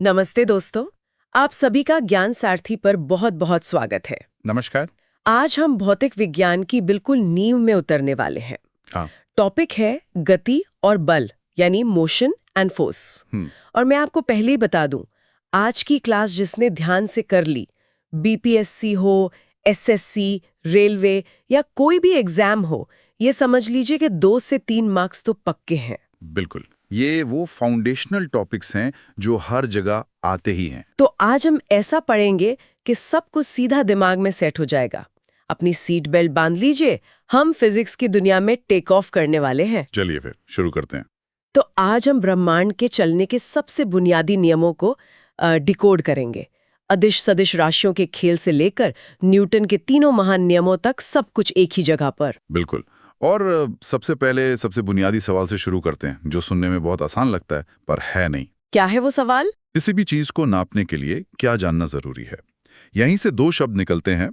नमस्ते दोस्तों, आप सभी का ज्ञान सारथी पर बहुत बहुत स्वागत है। नमस्कार। आज हम भौतिक विज्ञान की बिल्कुल नींव में उतरने वाले हैं। हाँ। टॉपिक है गति और बल, यानी मोशन एंड फोर्स। और मैं आपको पहले ही बता दूं, आज की क्लास जिसने ध्यान से कर ली, बीपीएससी हो, एसएससी, रेलवे या कोई भी एग्जाम हो, ये समझ लीजिए कि 2 से 3 मार्क्स तो पक्के हैं। बिल्कुल, ये वो फाउंडेशनल टॉपिक्स हैं जो हर जगह आते ही हैं। तो आज हम ऐसा पढ़ेंगे कि सब कुछ सीधा दिमाग में सेट हो जाएगा। अपनी सीट बेल्ट बांध लीजिए, हम फिजिक्स की दुनिया में टेक ऑफ करने वाले हैं। चलिए फिर शुरू करते हैं। तो आज हम ब्रह्मांड के चलने के सबसे बुनियादी नियमों को डिकोड करेंगे। अदिश सदिश राशियों के खेल से लेकर न्यूटन के तीनों महान नियमों तक सब कुछ एक ही जगह पर। बिल्कुल। और सबसे पहले सबसे बुनियादी सवाल से शुरू करते हैं, जो सुनने में बहुत आसान लगता है पर है नहीं। क्या है वो सवाल? किसी भी चीज को नापने के लिए क्या जानना जरूरी है? यहीं से 2 शब्द निकलते हैं,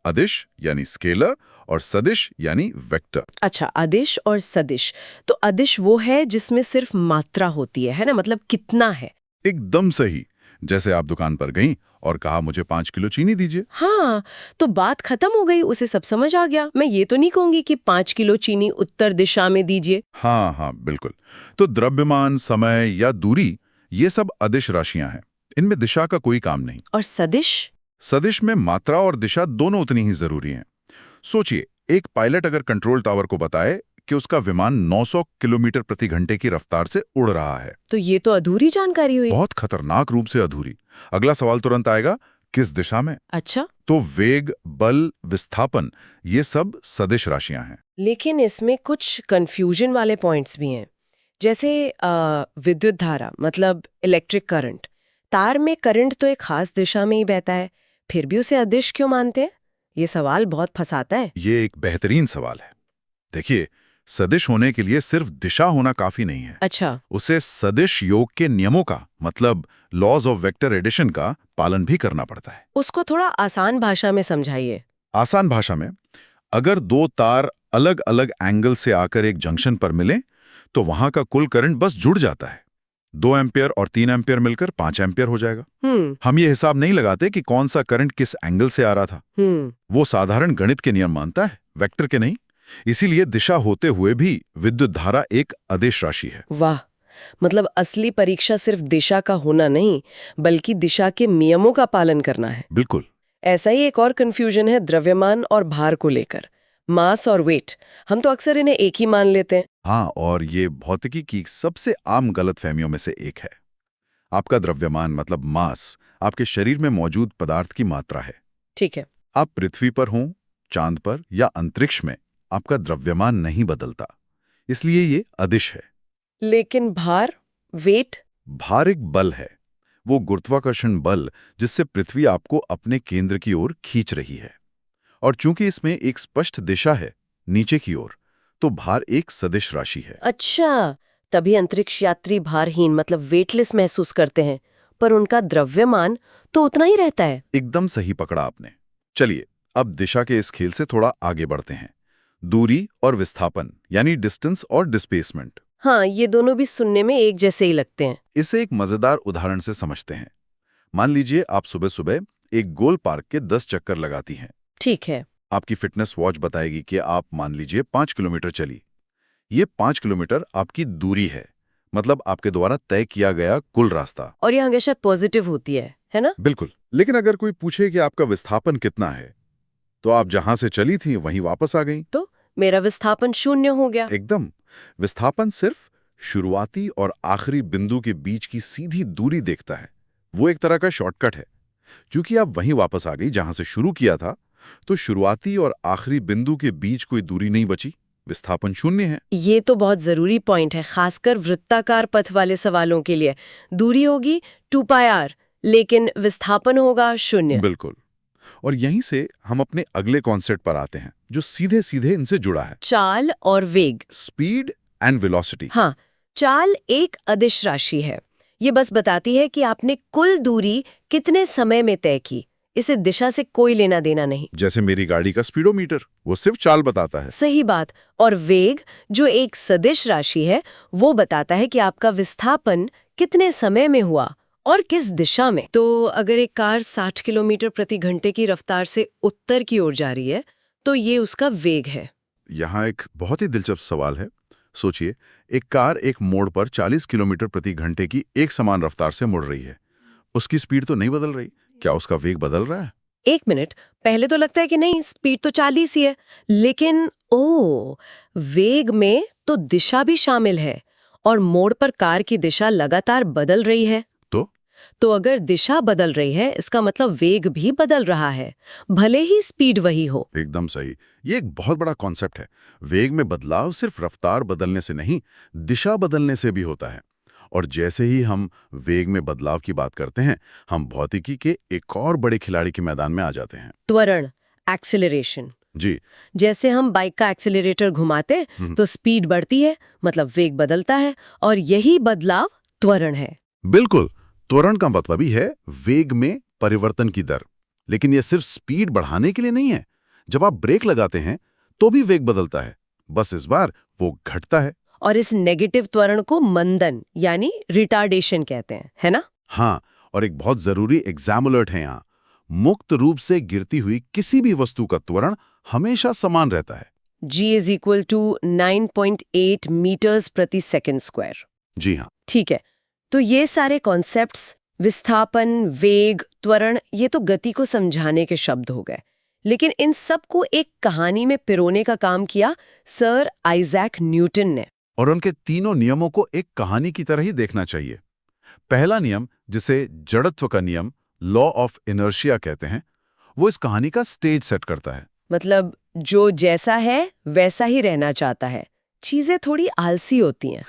अदिश यानी स्केलर और सदिश यानी वेक्टर। अच्छा, अदिश और सदिश। तो अदिश वो है जिसमें सिर्फ मात्रा होती है ना? मतलब कितना है। एकदम सही। जैसे आप दुकान पर गईं और कहा मुझे 5 किलो चीनी दीजिए। हाँ, तो बात खत्म हो गई, उसे सब समझ आ गया। मैं ये तो नहीं कहूंगी कि 5 किलो चीनी उत्तर दिशा में दीजिए। हाँ हाँ बिल्कुल। तो द्रव्यमान, समय या दूरी, ये सब अदिश राशियां हैं। इनमें दिशा का कोई काम नहीं। और सदिश? सदिश में मात्रा और दिशा दोनों उतनी ही जरूरी हैं। सोचिए, एक पायलट अगर कंट्रोल टावर को बताए कि उसका विमान 900 किलोमीटर प्रति घंटे की रफ्तार से उड़ रहा है, तो ये तो अधूरी जानकारी हुई। बहुत खतरनाक रूप से अधूरी। अगला सवाल तुरंत आएगा, किस दिशा में? अच्छा, तो वेग, बल, विस्थापन, ये सब सदिश राशियां हैं। लेकिन इसमें कुछ कंफ्यूजन वाले पॉइंट्स भी हैं। जैसे विद्युत धारा, मतलब इलेक्ट्रिक करंट। तार में करंट तो एक खास दिशा में ही बहता है, फिर भी उसे अदिश क्यों मानते हैं? ये सवाल बहुत फंसाता है। ये एक बेहतरीन सवाल है। देखिए, सदिश होने के लिए सिर्फ दिशा होना काफी नहीं है। अच्छा। उसे सदिश योग के नियमों का, मतलब लॉज ऑफ वेक्टर एडिशन का पालन भी करना पड़ता है। उसको थोड़ा आसान भाषा में समझाइए। आसान भाषा में, अगर 2 तार अलग अलग एंगल से आकर एक जंक्शन पर मिले तो वहां का कुल करंट बस जुड़ जाता है। 2 एम्पियर और 3 एम्पियर मिलकर 5 एम्पियर हो जाएगा। हम ये हिसाब नहीं लगाते कि कौन सा करंट किस एंगल से आ रहा था। वो साधारण गणित के नियम मानता है, वेक्टर के नहीं। इसीलिए दिशा होते हुए भी विद्युत धारा एक अदिश राशि है। वाह, मतलब असली परीक्षा सिर्फ दिशा का होना नहीं, बल्कि दिशा के नियमों का पालन करना है। बिल्कुल। ऐसा ही एक और कंफ्यूजन है द्रव्यमान और भार को लेकर। मास और वेट, हम तो अक्सर इन्हें एक ही मान लेते हैं। हाँ, और ये भौतिकी की सबसे आम गलतफहमियों में से एक है। आपका द्रव्यमान मतलब मास आपके शरीर में मौजूद पदार्थ की मात्रा है। ठीक है। आप पृथ्वी पर हों, चांद पर या अंतरिक्ष में, आपका द्रव्यमान नहीं बदलता, इसलिए ये अदिश है। लेकिन भार, वेट? भार एक बल है, वो गुरुत्वाकर्षण बल जिससे पृथ्वी आपको अपने केंद्र की ओर खींच रही है। और चूंकि इसमें एक स्पष्ट दिशा है, नीचे की ओर, तो भार एक सदिश राशि है। अच्छा, तभी अंतरिक्ष यात्री भारहीन मतलब वेटलेस महसूस करते हैं, पर उनका द्रव्यमान तो उतना ही रहता है। एकदम सही पकड़ा आपने। चलिए, अब दिशा के इस खेल से थोड़ा आगे बढ़ते हैं। दूरी और विस्थापन, यानी डिस्टेंस और डिस्प्लेसमेंट। हाँ, ये दोनों भी सुनने में एक जैसे ही लगते हैं। इसे एक मजेदार उदाहरण से समझते हैं। मान लीजिए आप सुबह सुबह एक गोल पार्क के 10 चक्कर लगाती हैं। ठीक है। आपकी फिटनेस वॉच बताएगी कि आप मान लीजिए 5 किलोमीटर चली। ये 5 किलोमीटर आपकी दूरी है, मतलब आपके द्वारा तय किया गया कुल रास्ता। और ये हमेशा पॉजिटिव होती है ना? बिल्कुल। लेकिन अगर कोई पूछे कि आपका विस्थापन कितना है, तो आप जहां से चली थी वहीं वापस आ गई। तो मेरा विस्थापन 0 हो गया। एकदम। विस्थापन सिर्फ शुरुआती और आखिरी बिंदु के बीच की सीधी दूरी देखता है। वो एक तरह का शॉर्टकट है। क्योंकि आप वहीं वापस आ गई जहां से शुरू किया था, तो शुरुआती और आखिरी बिंदु के बीच कोई दूरी नहीं बची, विस्थापन 0 है। ये तो बहुत जरूरी पॉइंट है, खासकर वृत्ताकार पथ वाले सवालों के लिए। दूरी होगी 2πr, लेकिन विस्थापन होगा 0। बिल्कुल। और यहीं से हम अपने अगले कॉन्सेप्ट पर आते हैं, जो सीधे सीधे इनसे जुड़ा है। चाल और वेग। Speed and velocity. हाँ, चाल एक अदिश राशि है। ये बस बताती है कि आपने कुल दूरी कितने समय में तय की। इसे दिशा से कोई लेना देना नहीं। जैसे मेरी गाड़ी का स्पीडोमीटर, वो सिर्फ चाल बताता है। सही बात। और वेग, जो एक सदिश राशि है, वो बताता है कि आपका विस्थापन कितने समय में हुआ और किस दिशा में? तो अगर एक कार 60 किलोमीटर प्रति घंटे की रफ्तार से उत्तर की ओर जा रही है तो ये उसका वेग है। यहाँ एक बहुत ही दिलचस्प सवाल है। सोचिए, एक कार एक मोड़ पर 40 किलोमीटर प्रति घंटे की एक समान रफ्तार से मुड़ रही है। उसकी स्पीड तो नहीं बदल रही, क्या उसका वेग बदल रहा है? एक मिनट, पहले तो लगता है कि नहीं, स्पीड तो 40 ही है, लेकिन वेग में तो दिशा भी शामिल है और मोड़ पर कार की दिशा लगातार बदल रही है। तो अगर दिशा बदल रही है इसका मतलब वेग भी बदल रहा है, भले ही स्पीड वही हो। एकदम सही। ये एक बहुत बड़ा कॉन्सेप्ट है। वेग में बदलाव सिर्फ रफ्तार बदलने से नहीं, दिशा बदलने से भी होता है। और जैसे ही हम वेग में बदलाव की बात करते हैं, हम भौतिकी के एक और बड़े खिलाड़ी के मैदान में आ जाते हैं। त्वरण, एक्सेलरेशन। जी। जैसे हम बाइक का एक्सेलरेटर घुमाते तो स्पीड बढ़ती है, मतलब वेग बदलता है, और यही बदलाव त्वरण है। बिल्कुल। त्वरण का मतलब भी है वेग में परिवर्तन की दर। लेकिन यह सिर्फ स्पीड बढ़ाने के लिए नहीं है। जब आप ब्रेक लगाते हैं तो भी वेग बदलता है, बस इस बार वो घटता है। और इस नेगेटिव त्वरण को मंदन यानी रिटार्डेशन कहते हैं, है ना? हाँ, और एक बहुत जरूरी एग्जाम अलर्ट है यहाँ। मुक्त रूप से गिरती हुई किसी भी वस्तु का त्वरण हमेशा समान रहता है। G is equal to 9.8 metres प्रति सेकंड स्क्वायर। जी हाँ। ठीक है, तो ये सारे कॉन्सेप्ट्स, विस्थापन, वेग, त्वरण, ये तो गति को समझाने के शब्द हो गए। लेकिन इन सब को एक कहानी में पिरोने का काम किया सर आइजैक न्यूटन ने। और उनके तीनों नियमों को एक कहानी की तरह ही देखना चाहिए। पहला नियम, जिसे जड़त्व का नियम, लॉ ऑफ इनर्शिया कहते हैं, वो इस कहानी का स्टेज सेट करता है। मतलब जो जैसा है वैसा ही रहना चाहता है। चीजें थोड़ी आलसी होती हैं।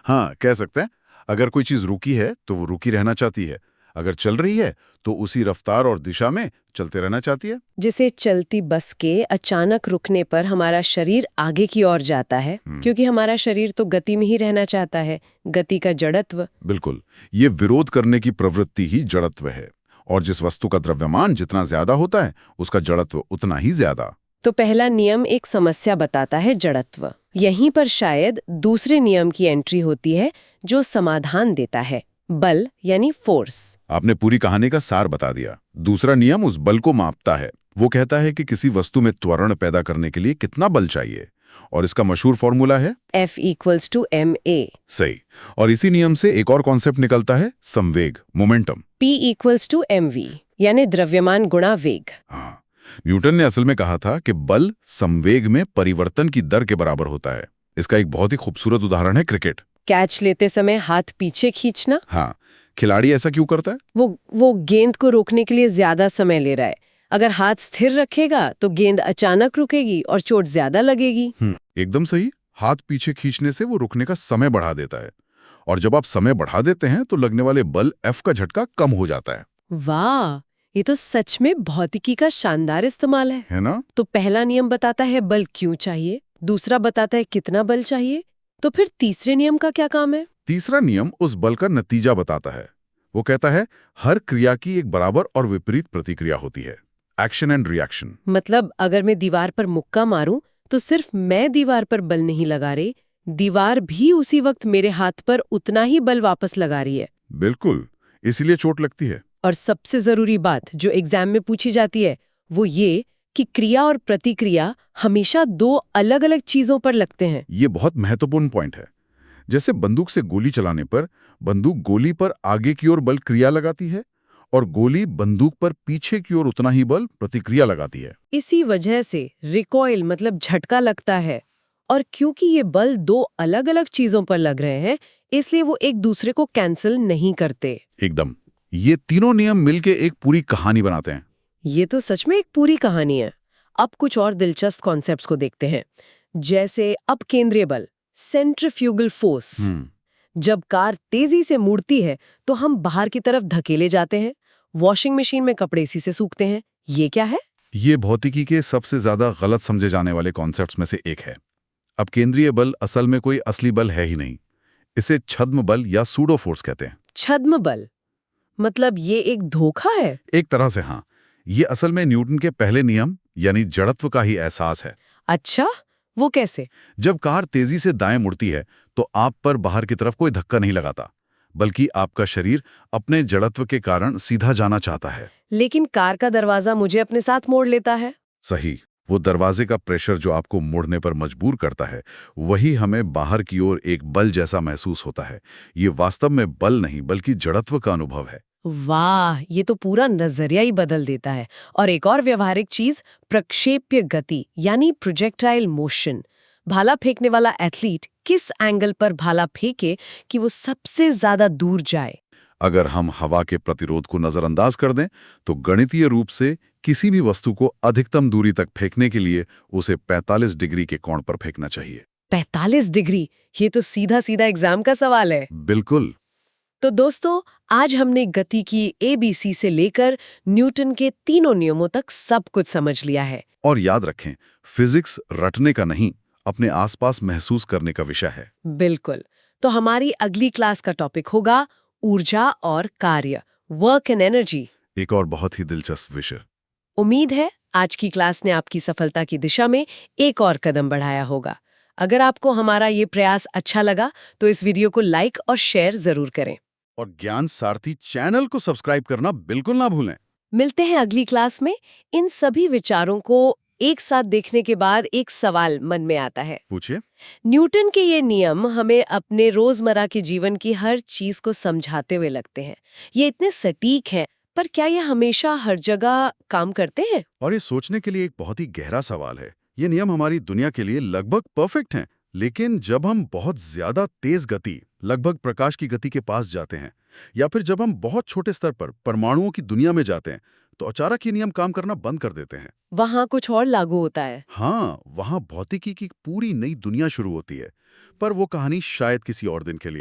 हाँ, कह सकते हैं। अगर कोई चीज रुकी है तो वो रुकी रहना चाहती है, अगर चल रही है तो उसी रफ्तार और दिशा में चलते रहना चाहती है। जैसे चलती बस के अचानक रुकने पर हमारा शरीर आगे की ओर जाता है, क्योंकि हमारा शरीर तो गति में ही रहना चाहता है, गति का जड़त्व। बिल्कुल, ये विरोध करने की प्रवृत्ति ही जड़त्व है। और जिस वस्तु का द्रव्यमान जितना ज्यादा होता है, उसका जड़त्व उतना ही ज्यादा। तो पहला नियम एक समस्या बताता है, जड़त्व। यहीं पर शायद दूसरे नियम की एंट्री होती है जो समाधान देता है, बल यानी फोर्स। आपने पूरी कहानी का सार बता दिया। दूसरा नियम उस बल को मापता है। वो कहता है कि किसी वस्तु में त्वरण पैदा करने के लिए कितना बल चाहिए, और इसका मशहूर फॉर्मूला है F = ma। सही। और इसी नियम से एक और कॉन्सेप्ट निकलता है, संवेग, मोमेंटम। P = mv, यानी द्रव्यमान गुणा वेग। हाँ, न्यूटन ने असल में कहा था कि बल संवेग में परिवर्तन की दर के बराबर होता है। इसका एक बहुत ही खूबसूरत उदाहरण है क्रिकेट। कैच लेते समय हाथ पीछे खींचना। हाँ, खिलाड़ी ऐसा क्यों करता है? वो गेंद को रोकने के लिए ज्यादा समय ले रहा है। अगर हाथ स्थिर रखेगा तो गेंद अचानक रुकेगी और चोट ज्यादा लगेगी। एकदम सही। हाथ पीछे खींचने से वो रुकने का समय बढ़ा देता है, और जब आप समय बढ़ा देते हैं तो लगने वाले बल F का झटका कम हो जाता है। वाह, ये तो सच में भौतिकी का शानदार इस्तेमाल है ना? तो पहला नियम बताता है बल क्यों चाहिए, दूसरा बताता है कितना बल चाहिए, तो फिर तीसरे नियम का क्या काम है? तीसरा नियम उस बल का नतीजा बताता है। वो कहता है हर क्रिया की एक बराबर और विपरीत प्रतिक्रिया होती है, एक्शन एंड रिएक्शन। मतलब अगर मैं दीवार पर मुक्का मारूं तो सिर्फ मैं दीवार पर बल नहीं लगा रही, दीवार भी उसी वक्त मेरे हाथ पर उतना ही बल वापस लगा रही है। बिल्कुल, इसीलिए चोट लगती है। और सबसे जरूरी बात जो एग्जाम में पूछी जाती है वो ये कि क्रिया और प्रतिक्रिया हमेशा दो अलग अलग चीजों पर लगते हैं। ये बहुत महत्वपूर्ण पॉइंट है। जैसे बंदूक से गोली चलाने पर बंदूक गोली पर आगे की ओर बल क्रिया लगाती है, और गोली बंदूक पर पीछे की ओर उतना ही बल प्रतिक्रिया लगाती है। इसी वजह से रिकॉइल मतलब झटका लगता है, और क्योंकि ये बल दो अलग अलग चीजों पर लग रहे हैं इसलिए वो एक दूसरे को कैंसिल नहीं करते। एकदम। ये तीनों नियम मिलके एक पूरी कहानी बनाते हैं। ये तो सच में एक पूरी कहानी है। अब कुछ और दिलचस्प कॉन्सेप्ट्स को देखते हैं, जैसे अब केंद्रीय बल, सेंट्रीफ्यूगल फोर्स। जब कार तेजी से मुड़ती है तो हम बाहर की तरफ धकेले जाते हैं, वॉशिंग मशीन में कपड़े इसी से सूखते हैं। ये क्या है? ये भौतिकी के सबसे ज्यादा गलत समझे जाने वाले कॉन्सेप्ट्स में से एक है। अब केंद्रीय बल असल में कोई असली बल है ही नहीं। इसे छद्म बल या सूडो फोर्स कहते हैं। छद्म बल मतलब ये एक धोखा है? एक तरह से हाँ। ये असल में न्यूटन के पहले नियम यानी जड़त्व का ही एहसास है। अच्छा, वो कैसे? जब कार तेजी से दाएं मुड़ती है तो आप पर बाहर की तरफ कोई धक्का नहीं लगाता, बल्कि आपका शरीर अपने जड़त्व के कारण सीधा जाना चाहता है। लेकिन कार का दरवाजा मुझे अपने साथ मोड़ लेता है। सही, वो दरवाजे का प्रेशर जो आपको मुड़ने पर मजबूर करता है, वही हमें बाहर की ओर एक बल जैसा महसूस होता है। ये वास्तव में बल नहीं बल्कि जड़त्व का अनुभव है। वाह, ये तो पूरा नजरिया ही बदल देता है। और एक और व्यवहारिक चीज, प्रक्षेप्य गति यानी प्रोजेक्टाइल मोशन। भाला फेंकने वाला एथलीट किस एंगल पर भाला फेंके कि वो सबसे ज्यादा दूर जाए? अगर हम हवा के प्रतिरोध को नजरअंदाज कर दें, तो गणितीय रूप से किसी भी वस्तु को अधिकतम दूरी तक फेंकने के लिए उसे 45 डिग्री के कोण पर फेंकना चाहिए। 45 डिग्री? ये तो सीधा सीधा एग्जाम का सवाल है। बिल्कुल। तो दोस्तों, आज हमने गति की ABC से लेकर न्यूटन के तीनों नियमों तक सब कुछ समझ लिया है। और याद रखें, फिजिक्स रटने का नहीं, अपने आसपास महसूस करने का विषय है। बिल्कुल। तो हमारी अगली क्लास का टॉपिक होगा ऊर्जा और कार्य, वर्क एंड एनर्जी। एक और बहुत ही दिलचस्प विषय। उम्मीद है आज की क्लास ने आपकी सफलता की दिशा में एक और कदम बढ़ाया होगा। अगर आपको हमारा ये प्रयास अच्छा लगा तो इस वीडियो को लाइक और शेयर जरूर करें। और ज्ञान सारथी चैनल को सब्सक्राइब करना बिल्कुल ना भूलें। मिलते हैं अगली क्लास में। इन सभी विचारों को एक साथ देखने के बाद एक सवाल मन में आता है। पूछिए। न्यूटन के ये नियम हमें अपने रोजमर्रा के जीवन की हर चीज को समझाते हुए लगते हैं। ये इतने सटीक हैं, पर क्या ये हमेशा हर जगह काम करते हैं? और ये सोचने के लिए एक बहुत ही गहरा सवाल है। ये नियम हमारी दुनिया के लिए लगभग परफेक्ट हैं, लेकिन जब हम बहुत ज्यादा तेज गति, लगभग प्रकाश की गति के पास जाते हैं, या फिर जब हम बहुत छोटे स्तर पर परमाणुओं की दुनिया में जाते हैं, तो अचानक ये नियम काम करना बंद कर देते हैं। वहाँ कुछ और लागू होता है। हाँ, वहाँ भौतिकी की पूरी नई दुनिया शुरू होती है। पर वो कहानी शायद किसी और दिन के लिए